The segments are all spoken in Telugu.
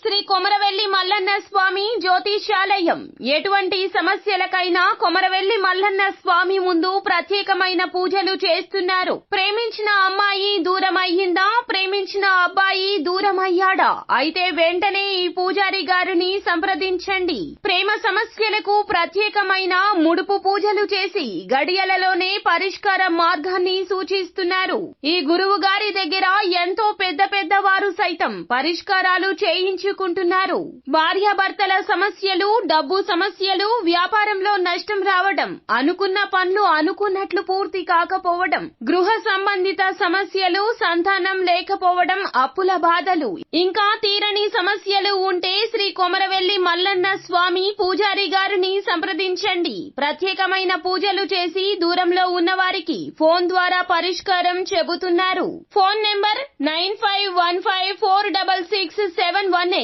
శ్రీ కొమరవెల్లి మల్లన్న స్వామి జ్యోతిష్యాలయం. ఎటువంటి సమస్యలకైనా కొమరవెల్లి మల్లన్న స్వామి ముందు ప్రత్యేకమైన పూజలు చేస్తున్నారు. ప్రేమించిన అమ్మాయి దూరమయ్యిందా, ప్రేమించిన అబ్బాయి దూరమయ్యాడా? అయితే వెంటనే ఈ పూజారి గారిని సంప్రదించండి. ప్రేమ సమస్యలకు ప్రత్యేకమైన ముడుపు పూజలు చేసి గడియలలోనే పరిష్కార మార్గాన్ని సూచిస్తున్నారు. ఈ గురువు గారి దగ్గర ఎంతో పెద్ద వారు సైతం పరిష్కారాలు చేయించుకుంటున్నారు. భార్యాభర్తల సమస్యలు, డబ్బు సమస్యలు, వ్యాపారంలో నష్టం రావడం, అనుకున్న పనులు అనుకున్నట్లు పూర్తి కాకపోవడం, గృహ సంబంధిత సమస్యలు, సంతానం లేకపోవడం, అప్పుల బాధలు, ఇంకా తీరని సమస్యలు ఉంటే శ్రీ కొమరవెల్లి మల్లన్న స్వామి పూజారి గారిని సంప్రదించండి. ప్రత్యేకమైన పూజలు చేసి దూరంలో ఉన్న వారికి ఫోన్ ద్వారా పరిష్కారం చెబుతున్నారు. Phone number 9515466718.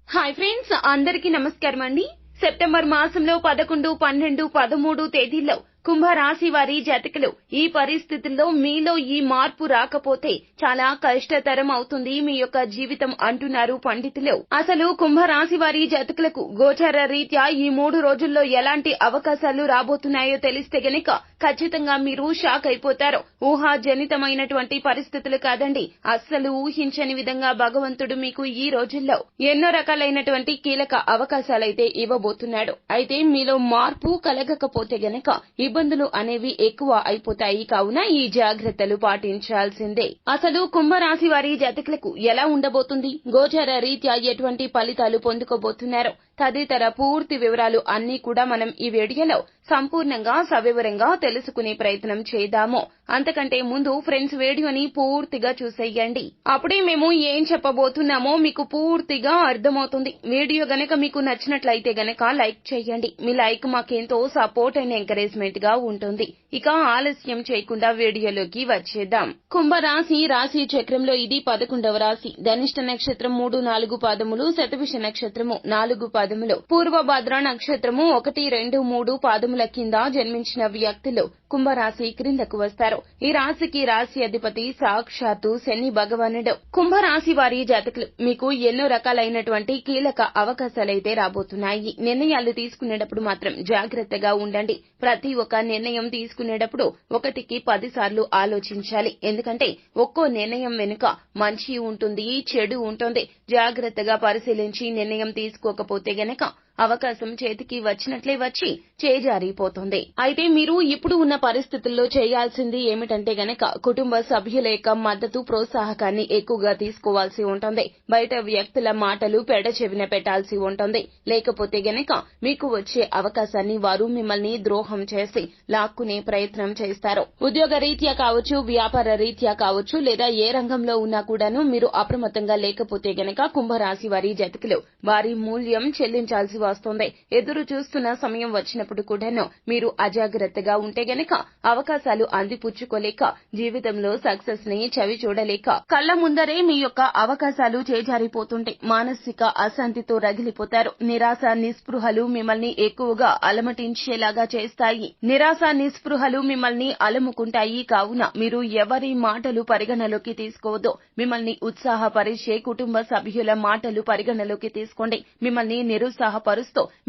హాయ్ ఫ్రెండ్స్, అందరికీ నమస్కారం అండి. సెప్టెంబర్ మాసంలో 11, 12, 13 తేదీల్లో కుంభరాశి వారి జాతకులు ఈ పరిస్థితుల్లో మీలో ఈ మార్పు రాకపోతే చాలా కష్టతరం అవుతుంది మీ యొక్క జీవితం అంటున్నారు పండితులు. అసలు కుంభరాశి వారి జాతకులకు గోచార రీత్యా ఈ 3 రోజుల్లో ఎలాంటి అవకాశాలు రాబోతున్నాయో తెలిస్తే గనక ఖచ్చితంగా మీరు షాక్ అయిపోతారు. ఊహాజనితమైనటువంటి పరిస్థితులు కాదండి, అస్సలు ఊహించని విధంగా భగవంతుడు మీకు ఈ రోజుల్లో ఎన్నో రకాలైనటువంటి కీలక అవకాశాలైతే ఇవ్వబోతున్నాడు. అయితే మీలో మార్పు కలగకపోతే గనక ఇబ్బందులు అనేవి ఎక్కువ అయిపోతాయి. కావున ఈ జాగ్రత్తలు పాటించాల్సిందే. అసలు కుంభరాశి వారి జాతకులకు ఎలా ఉండబోతుంది, గోచార రీత్యా ఎటువంటి ఫలితాలు పొందుకోబోతున్నారు తదితర పూర్తి వివరాలు అన్ని కూడా మనం ఈ వీడియోలో సంపూర్ణంగా సవివరంగా తెలుసుకునే ప్రయత్నం చేద్దాము. అంతకంటే ముందు ఫ్రెండ్స్ వీడియోని పూర్తిగా చూసేయండి. అప్పుడే మేము ఏం చెప్పబోతున్నామో మీకు పూర్తిగా అర్థమవుతుంది. వీడియో గనక మీకు నచ్చినట్లయితే గనక లైక్ చేయండి. మీ లైక్ మాకెంతో సపోర్ట్ అండ్ ఎంకరేజ్మెంట్ గా ఉంటుంది. ఇక ఆలస్యం చేయకుండా వీడియోలోకి వచ్చేద్దాం. కుంభరాశి రాశి చక్రంలో ఇది 11వ రాశి. ధనిష్ట నక్షత్రం 3, 4 పాదములు, శతభిష నక్షత్రము 4 పాదములు, పూర్వభద్ర నక్షత్రము 1, 2, 3 పాదముల కింద జన్మించిన వ్యక్తులు కుంభరాశి క్రిందకు వస్తారు. ఈ రాశికి రాశి అధిపతి సాక్షాత్తు శని భగవానుడు. కుంభరాశి వారి జాతకులు మీకు ఎన్నో రకాలైనటువంటి కీలక అవకాశాలైతే రాబోతున్నాయి. నిర్ణయాలు తీసుకునేటప్పుడు మాత్రం జాగ్రత్తగా ఉండండి. ప్రతి ఒక్క నిర్ణయం తీసుకునేటప్పుడు 1కి 10 సార్లు ఆలోచించాలి. ఎందుకంటే ఒక్కో నిర్ణయం వెనుక మంచి ఉంటుంది, చెడు ఉంటుంది. జాగ్రత్తగా పరిశీలించి నిర్ణయం తీసుకోకపోతే గనక అవకాశం చేతికి వచ్చినట్లే వచ్చి చేజారిపోతుంది. అయితే మీరు ఇప్పుడు ఉన్న పరిస్థితుల్లో చేయాల్సింది ఏమిటంటే గనక కుటుంబ సభ్యుల యొక్క మద్దతు, ప్రోత్సాహకాన్ని ఎక్కువగా తీసుకోవాల్సి ఉంటుంది. బయట వ్యక్తుల మాటలు పెడ చెవిన పెట్టాల్సి ఉంటుంది. లేకపోతే గనక మీకు వచ్చే అవకాశాన్ని వారు మిమ్మల్ని ద్రోహం చేసి లాక్కునే ప్రయత్నం చేస్తారు. ఉద్యోగ రీత్యా కావచ్చు, వ్యాపార రీత్యా కావచ్చు, లేదా ఏ రంగంలో ఉన్నా కూడాను మీరు అప్రమత్తంగా లేకపోతే గనక కుంభరాశి వారి జాతకులు వారి మూల్యం చెల్లించాల్సి వస్తుంది. ఎదురు చూస్తున్న సమయం వచ్చినప్పుడు కూడాను మీరు అజాగ్రత్తగా ఉంటే గనక అవకాశాలు అందిపుచ్చుకోలేక జీవితంలో సక్సెస్ ని చవి చూడలేక కళ్ల ముందరే మీ యొక్క అవకాశాలు చేజారిపోతుంటే మానసిక అశాంతితో రగిలిపోతారు. నిరాశ నిస్పృహలు మిమ్మల్ని ఎక్కువగా అలమటించేలాగా చేస్తాయి. నిరాశ నిస్పృహలు మిమ్మల్ని అలముకుంటాయి. కావున మీరు ఎవరి మాటలు పరిగణలోకి తీసుకోవద్దు. మిమ్మల్ని ఉత్సాహపరిచే కుటుంబ సభ్యుల మాటలు పరిగణలోకి తీసుకోండి. మిమ్మల్ని నిరుత్సాహపరుస్తూ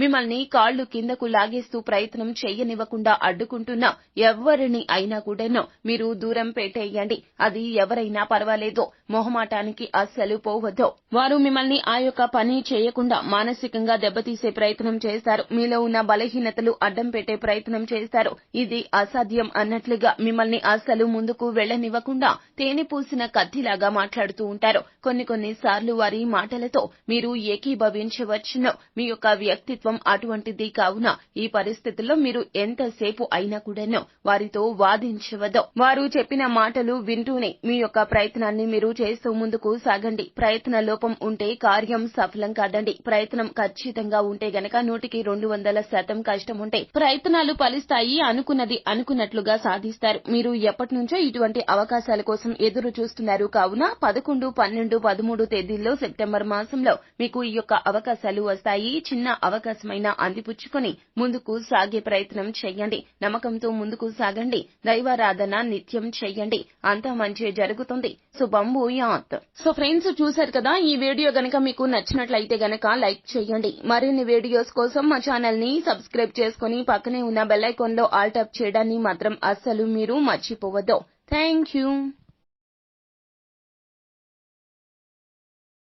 మిమ్మల్ని కాళ్లు కిందకు లాగేస్తూ ప్రయత్నం చేయనివ్వకుండా అడ్డుకుంటున్న ఎవరిని అయినా కూడాను మీరు దూరం పెట్టేయండి. అది ఎవరైనా పర్వాలేదు, మొహమాటానికి అస్సలు పోవద్దు. వారు మిమ్మల్ని ఆ యొక్క పని చేయకుండా మానసికంగా దెబ్బతీసే ప్రయత్నం చేస్తారు. మీలో ఉన్న బలహీనతలు అడ్డం పెట్టే ప్రయత్నం చేస్తారు. ఇది అసాధ్యం అన్నట్లుగా మిమ్మల్ని అస్సలు ముందుకు వెళ్లనివ్వకుండా తేనె పూసిన కత్తిలాగా మాట్లాడుతూ ఉంటారు. కొన్ని సార్లు వారి మాటలతో మీరు ఏకీభవించవచ్చును. మీ యొక్క వ్యక్తిత్వం అటువంటిది. కావున ఈ పరిస్థితుల్లో మీరు ఎంతసేపు అయినా కూడాను వారితో వాదించవద్దు. వారు చెప్పిన మాటలు వింటూనే మీ యొక్క ప్రయత్నాన్ని మీరు చేస్తూ ముందుకు సాగండి. ప్రయత్న లోపం ఉంటే కార్యం సఫలం కాదండి. ప్రయత్నం ఖచ్చితంగా ఉంటే గనక 100కి 200% కష్టం ఉంటే ప్రయత్నాలు ఫలిస్తాయి. అనుకున్నది అనుకున్నట్లుగా సాధిస్తారు. మీరు ఎప్పటి నుంచో ఇటువంటి అవకాశాల కోసం ఎదురు చూస్తున్నారు. కావున 11, 12, 13 తేదీల్లో సెప్టెంబర్ మాసంలో మీకు ఈ యొక్క అవకాశాలు వస్తాయి. చిన్న చిన్న అవకాశమైనా అందిపుచ్చుకొని ముందుకు సాగే ప్రయత్నం చేయండి. నమ్మకంతో ముందుకు సాగండి. దైవారాధన నిత్యం చేయండి. అంతా మంచి జరుగుతుంది. శుభం భూయాత్. సో ఫ్రెండ్స్, చూశారు కదా, ఈ వీడియో గనక మీకు నచ్చినట్లయితే గనక లైక్ చేయండి. మరిన్ని వీడియోస్ కోసం మా ఛానల్ ని సబ్స్క్రైబ్ చేసుకుని పక్కనే ఉన్న బెల్ ఐకాన్ లో ఆల్ టాప్ చేయడాన్ని మాత్రం అస్సలు మీరు మర్చిపోవద్దు. Thank you.